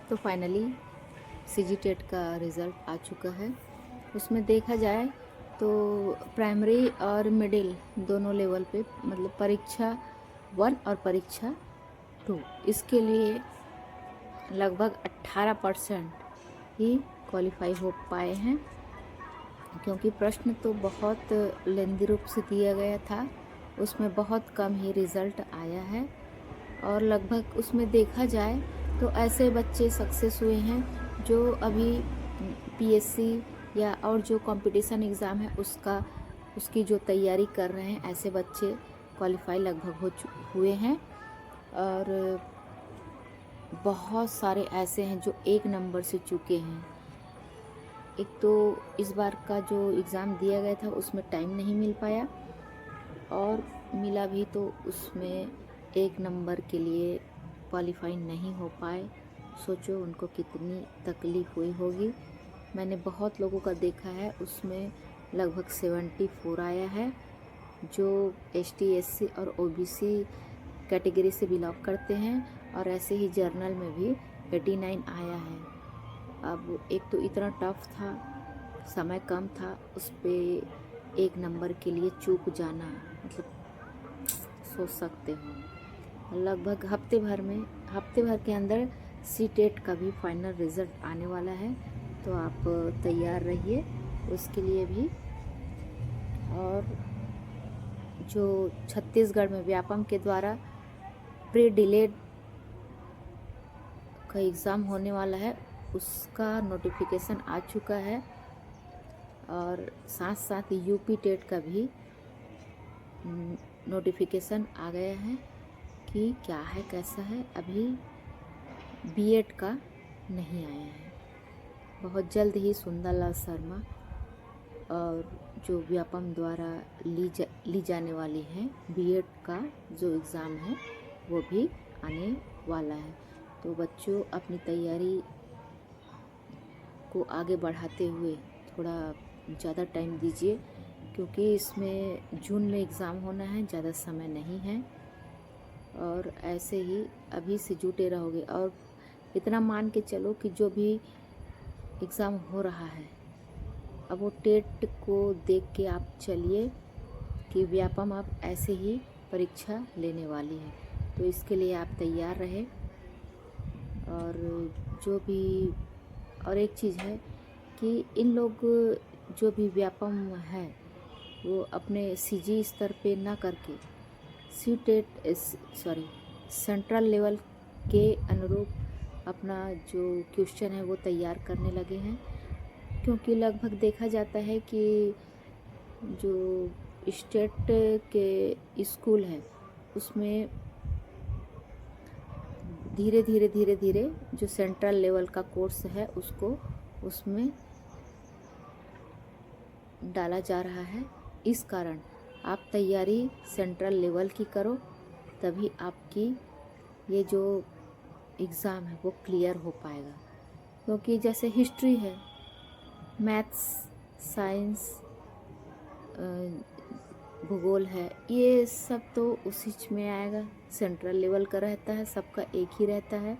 तो finally CG TET का result आ चुका है। उसमें देखा जाए तो प्राइमरी और मिडिल दोनों लेवल पे मतलब परीक्षा 1 और परीक्षा 2 इसके लिए लगभग 18% ही क्वालिफाई हो पाए हैं, क्योंकि प्रश्न तो बहुत लेंदी रूप से दिया गया था। उसमें बहुत कम ही रिज़ल्ट आया है और लगभग उसमें देखा जाए तो ऐसे बच्चे सक्सेस हुए हैं जो अभी पीएससी या और जो कंपटीशन एग्ज़ाम है उसकी जो तैयारी कर रहे हैं, ऐसे बच्चे क्वालिफाई लगभग हुए हैं। और बहुत सारे ऐसे हैं जो 1 नंबर से चुके हैं। एक तो इस बार का जो एग्ज़ाम दिया गया था उसमें टाइम नहीं मिल पाया, और मिला भी तो उसमें 1 नंबर के लिए क्वालिफाई नहीं हो पाए। सोचो उनको कितनी तकलीफ़ हुई होगी। मैंने बहुत लोगों का देखा है, उसमें लगभग 74 आया है जो एसटी एससी और ओबीसी कैटेगरी से बिलोंग करते हैं, और ऐसे ही जर्नल में भी 89 आया है। अब एक तो इतना टफ था, समय कम था, उस पर 1 नंबर के लिए चूक जाना, मतलब सोच सकते हो। लगभग हफ्ते भर के अंदर सी टेट का भी फाइनल रिज़ल्ट आने वाला है, तो आप तैयार रहिए उसके लिए भी। और जो छत्तीसगढ़ में व्यापम के द्वारा प्री डिलेड का एग्ज़ाम होने वाला है, उसका नोटिफिकेशन आ चुका है, और साथ साथ यूपी टेट का भी नोटिफिकेशन आ गया है कि क्या है कैसा है। अभी बीएड का नहीं आया है। बहुत जल्द ही सुंदरलाल शर्मा और जो व्यापम द्वारा ली जाने वाली है बीएड का जो एग्ज़ाम है वो भी आने वाला है। तो बच्चों अपनी तैयारी को आगे बढ़ाते हुए थोड़ा ज़्यादा टाइम दीजिए, क्योंकि इसमें जून में एग्ज़ाम होना है, ज़्यादा समय नहीं है। और ऐसे ही अभी से जुटे रहोगे, और इतना मान के चलो कि जो भी एग्ज़ाम हो रहा है अब वो टेट को देख के आप चलिए कि व्यापम आप ऐसे ही परीक्षा लेने वाली है, तो इसके लिए आप तैयार रहे। और जो भी और एक चीज़ है कि इन लोग जो भी व्यापम है वो अपने सीजी स्तर पे ना करके सी टेट सेंट्रल लेवल के अनुरूप अपना जो क्वेश्चन है वो तैयार करने लगे हैं, क्योंकि लगभग देखा जाता है कि जो स्टेट के स्कूल है उसमें धीरे धीरे जो सेंट्रल लेवल का कोर्स है उसको उसमें डाला जा रहा है। इस कारण आप तैयारी सेंट्रल लेवल की करो, तभी आपकी ये जो एग्ज़ाम है वो क्लियर हो पाएगा। क्योंकि जैसे हिस्ट्री है, मैथ्स, साइंस, भूगोल है, ये सब तो उसी में आएगा, सेंट्रल लेवल का रहता है, सबका एक ही रहता है।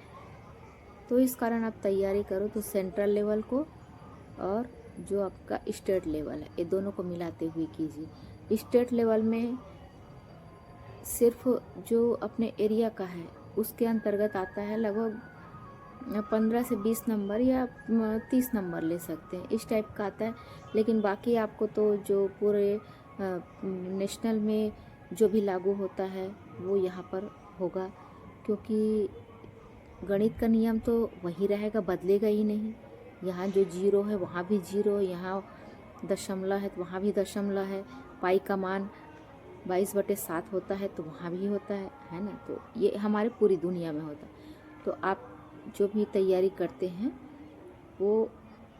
तो इस कारण आप तैयारी करो तो सेंट्रल लेवल को और जो आपका स्टेट लेवल है ये दोनों को मिलाते हुए कीजिए। स्टेट लेवल में सिर्फ जो अपने एरिया का है उसके अंतर्गत आता है, लगभग 15 से 20 नंबर या 30 नंबर ले सकते हैं, इस टाइप का आता है। लेकिन बाकी आपको तो जो पूरे नेशनल में जो भी लागू होता है वो यहाँ पर होगा, क्योंकि गणित का नियम तो वही रहेगा, बदलेगा ही नहीं। यहाँ जो जीरो है वहाँ भी जीरो, यहाँ दशमलव है तो वहाँ भी दशमलव है, पाई का मान 22/7 होता है तो वहाँ भी होता है ना। तो ये हमारे पूरी दुनिया में होता है। तो आप जो भी तैयारी करते हैं वो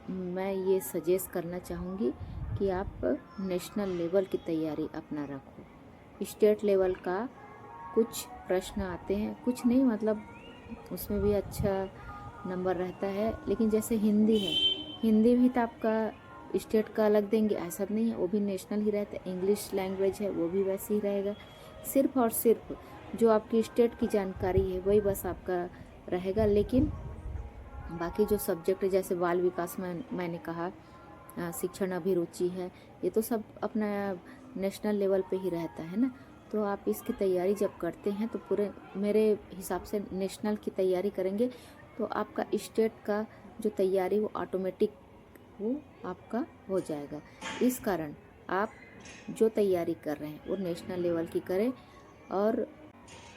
मैं ये सजेस्ट करना चाहूँगी कि आप नेशनल लेवल की तैयारी अपना रखो। स्टेट लेवल का कुछ प्रश्न आते हैं, कुछ नहीं मतलब उसमें भी अच्छा नंबर रहता है, लेकिन जैसे हिंदी है, हिंदी भी तो आपका स्टेट का अलग देंगे ऐसा नहीं है, वो भी नेशनल ही रहता है। इंग्लिश लैंग्वेज है वो भी वैसे ही रहेगा। सिर्फ और सिर्फ जो आपकी स्टेट की जानकारी है वही बस आपका रहेगा, लेकिन बाकी जो सब्जेक्ट जैसे बाल विकास में मैंने कहा, शिक्षण अभिरुचि है, ये तो सब अपना नेशनल लेवल पे ही रहता है ना। तो आप इसकी तैयारी जब करते हैं तो पूरे मेरे हिसाब से नेशनल की तैयारी करेंगे तो आपका स्टेट का जो तैयारी वो ऑटोमेटिक वो आपका हो जाएगा। इस कारण आप जो तैयारी कर रहे हैं वो नेशनल लेवल की करें और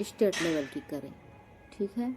स्टेट लेवल की करें, ठीक है।